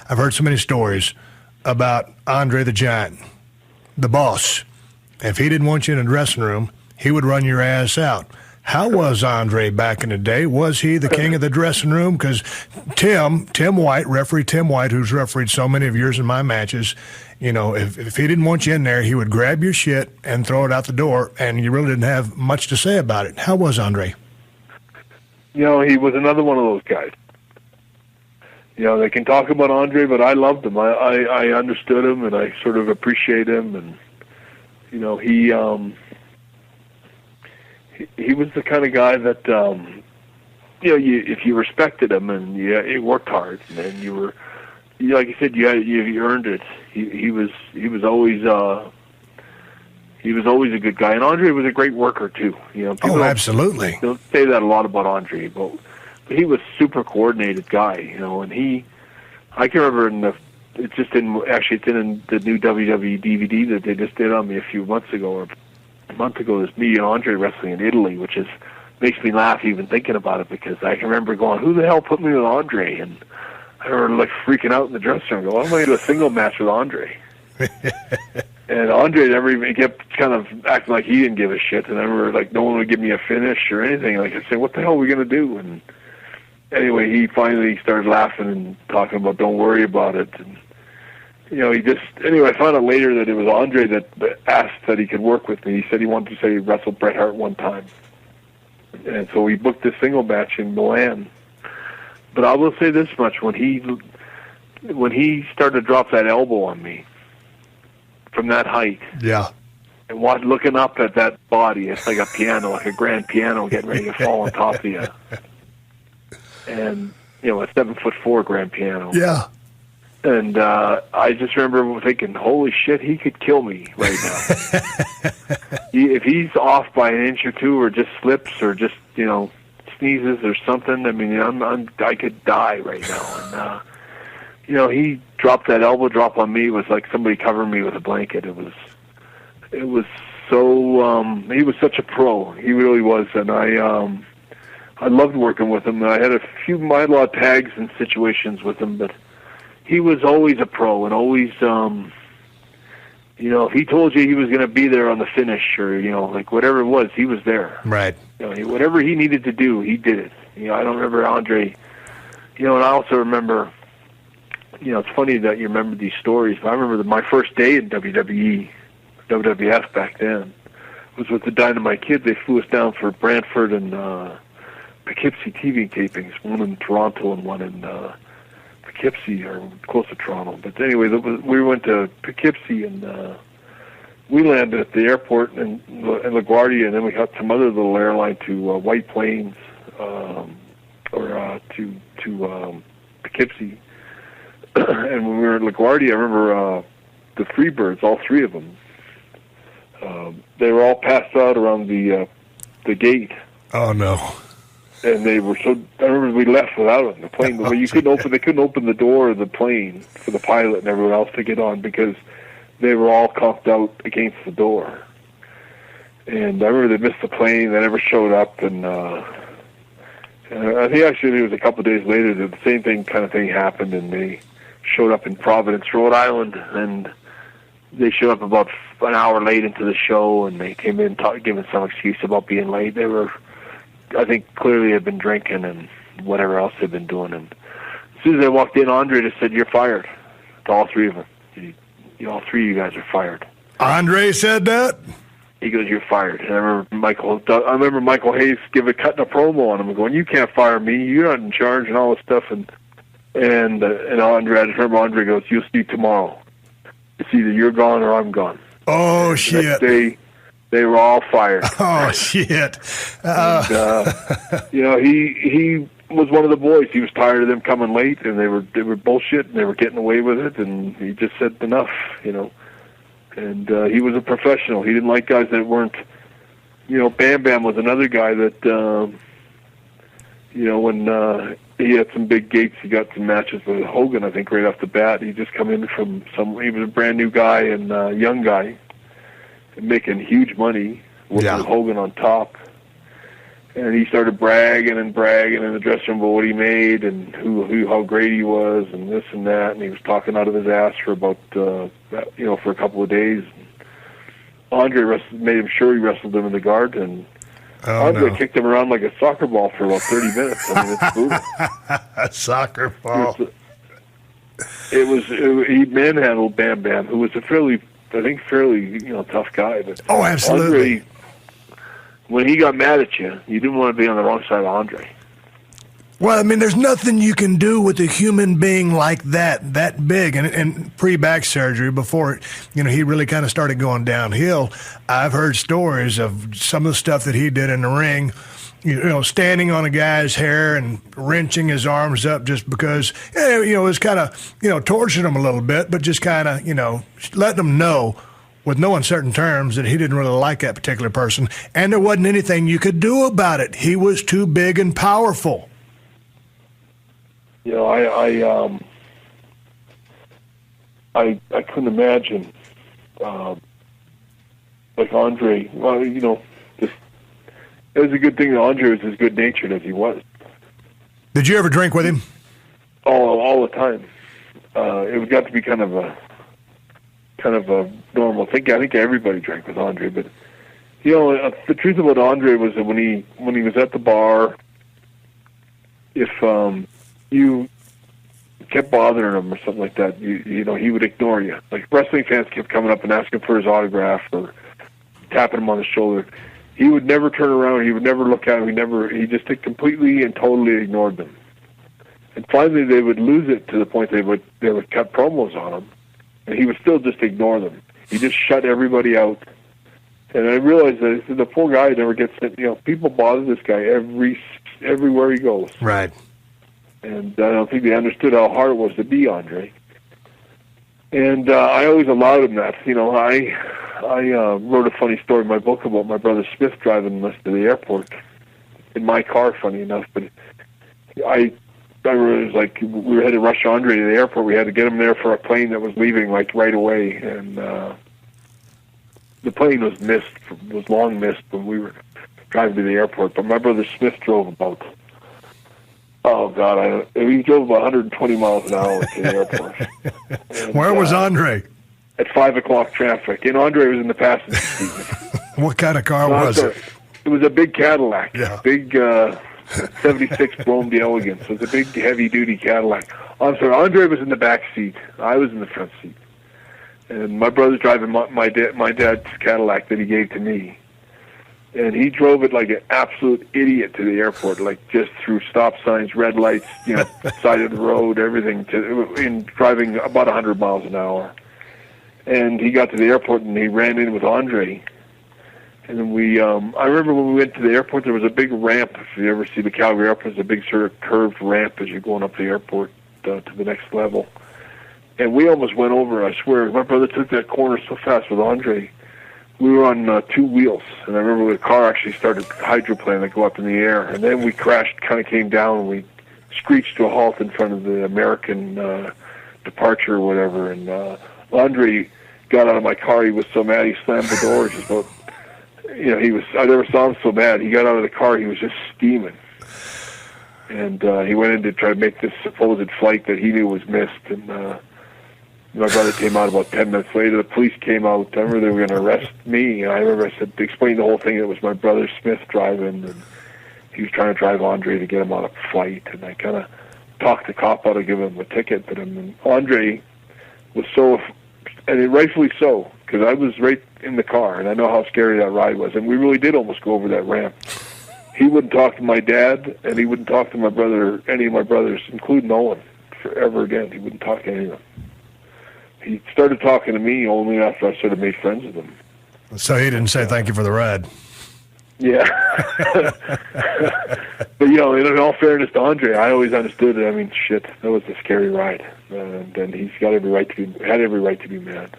I've heard so many stories about Andre the Giant, the boss. If he didn't want you in a dressing room, he would run your ass out. How was Andre back in the day? Was he the king of the dressing room? Because Tim White, referee Tim White, who's refereed so many of yours in my matches, you know, if he didn't want you in there, he would grab your shit and throw it out the door, and you really didn't have much to say about it. How was Andre? You know, he was another one of those guys. You know, they can talk about Andre, but I loved him. I understood him, and I sort of appreciate him. And, you know, he was the kind of guy that, you know, if you respected him and he worked hard, and you were, like you said, you earned it. He was always a good guy, and Andre was a great worker too. You know, people absolutely. Don't say that a lot about Andre, but he was a super coordinated guy. You know, and I can remember it's in the new WWE DVD that they just did on me a few months ago or a month ago. Is me and Andre wrestling in Italy, which makes me laugh even thinking about it, because I can remember going, "Who the hell put me with Andre?" And I remember like freaking out in the dressing room, going, "Why am I going to do a single match with Andre?" And Andre never even kept kind of acting like he didn't give a shit. And I remember like no one would give me a finish or anything. Like I'd say, "What the hell are we going to do?" And anyway, he finally started laughing and talking about, "Don't worry about it." And you know, I found out later that it was Andre that asked that he could work with me. He said he wanted to say he wrestled Bret Hart one time. And so we booked this single match in Milan. But I will say this much, when he started to drop that elbow on me from that height. Yeah. And looking up at that body, it's like a piano, like a grand piano getting ready to fall on top of you. And, you know, a 7'4" grand piano. Yeah. And I just remember thinking, holy shit, he could kill me right now. If he's off by an inch or two, or just slips, or just, you know, sneezes or something, I mean, I could die right now. And, you know, he dropped that elbow drop on me. It was like somebody covering me with a blanket. It was so, he was such a pro. He really was. And I loved working with him. I had a lot of tags and situations with him, but he was always a pro, and always, you know, if he told you he was going to be there on the finish, or, you know, like whatever it was, he was there. Right. You know, whatever he needed to do, he did it. You know, I don't remember Andre, you know, and I also remember, you know, it's funny that you remember these stories, but I remember my first day in WWF back then was with the Dynamite Kid. They flew us down for Brantford and Poughkeepsie TV tapings, one in Toronto and one in Poughkeepsie, or close to Toronto. But anyway, we went to Poughkeepsie, and we landed at the airport in LaGuardia, and then we got some other little airline to White Plains, or to Poughkeepsie. And when we were at LaGuardia, I remember the Freebirds, all three of them, they were all passed out around the gate. Oh no. And they were so. I remember we left without them. The plane. They couldn't open the door of the plane for the pilot and everyone else to get on, because they were all conked out against the door. And I remember they missed the plane. They never showed up. And I think actually it was a couple of days later that the same kind of thing happened, and they showed up in Providence, Rhode Island, and they showed up about an hour late into the show, and they came in giving some excuse about being late. They were, I think, clearly had been drinking and whatever else they'd been doing. And as soon as they walked in, Andre just said, "You're fired," to all three of them. All three of you guys are fired. Andre said that? He goes, "You're fired." And I remember Michael Hayes cutting a promo on him and going, "You can't fire me. You're not in charge," and all this stuff. And Andre, I just remember Andre goes, "You'll see tomorrow. It's either you're gone or I'm gone." Oh, and shit. The next day, they were all fired. Oh, shit. You know, he was one of the boys. He was tired of them coming late, and they were bullshit, and they were getting away with it, and he just said enough, you know. And he was a professional. He didn't like guys that weren't, you know. Bam Bam was another guy that, you know, when he had some big gates, he got some matches with Hogan, I think, right off the bat. He just come in from he was a brand new guy and young guy, and making huge money, working with Hogan on top. And he started bragging in the dressing room about what he made and how great he was and this and that. And he was talking out of his ass for about, for a couple of days. Andre made him sure he wrestled him in the garden. And Andre kicked him around like a soccer ball for about 30 minutes. I mean, it's brutal. A soccer ball. He manhandled Bam Bam, who was a fairly tough guy. But absolutely. Andre, when he got mad at you, you didn't want to be on the wrong side of Andre. Well, I mean, there's nothing you can do with a human being like that big. And pre-back surgery, before, he really kind of started going downhill, I've heard stories of some of the stuff that he did in the ring, standing on a guy's hair and wrenching his arms up just because, it was kind of, torturing him a little bit, but just kind of, letting him know with no uncertain terms that he didn't really like that particular person. And there wasn't anything you could do about it. He was too big and powerful. I couldn't imagine, like Andre. Well, it was a good thing that Andre was as good natured as he was. Did you ever drink with him? All the time. It got to be kind of a normal thing. I think everybody drank with Andre, but the truth about Andre was that when he was at the bar, if you kept bothering him or something like that, he would ignore you. Like wrestling fans kept coming up and asking for his autograph or tapping him on the shoulder. He would never turn around. He would never look at him. He just completely and totally ignored them. And finally, they would lose it to the point they would cut promos on him, and he would still just ignore them. He just shut everybody out. And I realized that the poor guy never gets it. People bother this guy everywhere he goes. Right. And I don't think they understood how hard it was to be Andre. And I always allowed him that. I wrote a funny story in my book about my brother Smith driving us to the airport in my car, funny enough. But I remember it was like we were headed to rush Andre to the airport. We had to get him there for a plane that was leaving like right away. And the plane was long missed when we were driving to the airport. But my brother Smith drove about, he drove about 120 miles an hour to the airport. And, where was Andre? At 5 o'clock traffic. And Andre was in the passenger seat. What kind of car was it? It was a big Cadillac. Yeah. Big 76 Brome d'Elegance. It was a big heavy-duty Cadillac. I'm sorry, Andre was in the back seat. I was in the front seat. And my brother's driving my dad's Cadillac that he gave to me. And he drove it like an absolute idiot to the airport, like just through stop signs, red lights, side of the road, everything, in driving about 100 miles an hour. And he got to the airport and he ran in with Andre. And then I remember when we went to the airport, there was a big ramp. If you ever see the Calgary airport, there's a big sort of curved ramp as you're going up the airport to the next level. And we almost went over, I swear. My brother took that corner so fast with Andre. We were on two wheels, and I remember the car actually started hydroplaning to go up in the air, and then we crashed, kind of came down, and we screeched to a halt in front of the American departure or whatever, and Andre got out of my car. He was so mad, he slammed the door. Just about, I never saw him so mad. He got out of the car, he was just steaming. And he went in to try to make this supposed flight that he knew was missed, and my brother came out about 10 minutes later. The police came out. I remember they were going to arrest me. And I remember I said, explain the whole thing. It was my brother Smith driving, and he was trying to drive Andre to get him on a flight. And I kind of talked the cop out of giving him a ticket. But Andre was so, and rightfully so, because I was right in the car, and I know how scary that ride was. And we really did almost go over that ramp. He wouldn't talk to my dad, and he wouldn't talk to my brother, any of my brothers, including Owen, forever again. He wouldn't talk to any of them. He started talking to me only after I sort of made friends with him. So he didn't say thank you for the ride. Yeah. But, in all fairness to Andre, I always understood it. I mean, shit, that was a scary ride. And he's got had every right to be mad.